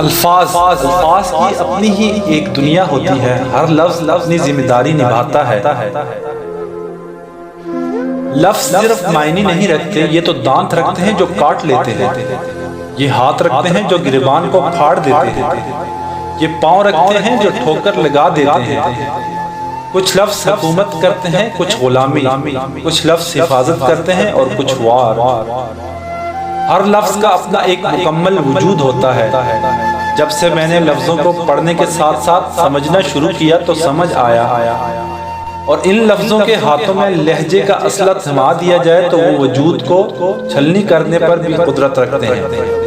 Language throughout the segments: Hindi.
अल्फाज की अपनी ही एक दुनिया होती है। हर लफ्ज अपनी जिम्मेदारी निभाता है। लफ्ज सिर्फ मायने नहीं रखते, ये तो दांत रखते हैं जो काट लेते हैं। ये हाथ रखते हैं जो गिरबान को फाड़ देते हैं। ये पांव रखते हैं जो ठोकर लगा देते हैं। कुछ लफ्ज हुकूमत करते हैं, कुछ गुलामी। कुछ लफ्ज हिफाजत करते हैं और कुछ वार। हर लफ्ज का अपना एक मुकम्मल वजूद होता है। जब से मैंने लफ्जों को पढ़ने के साथ साथ समझना शुरू किया तो समझ आया, और इन लफ्जों के हाथों में लहजे का असला थमा दिया जाए तो वो वजूद को छलनी करने पर भी कुदरत रखते हैं।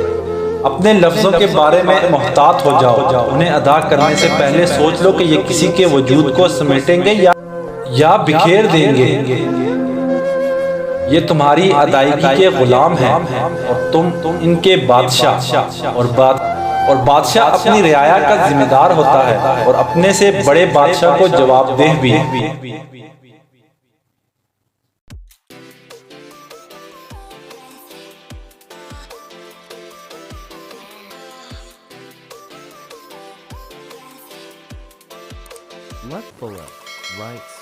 अपने लफ्जों के बारे में मोहतात हो जाओ। उन्हें अदा करने से पहले सोच लो कि ये किसी के वजूद को समेटेंगे या बिखेर देंगे। ये तुम्हारी अदायगी के गुलाम हैं और तुम इनके बादशाह। और बादशाह अपनी रियाया का जिम्मेदार होता है और अपने से बड़े बादशाह को जवाबदेह भी। Left below, right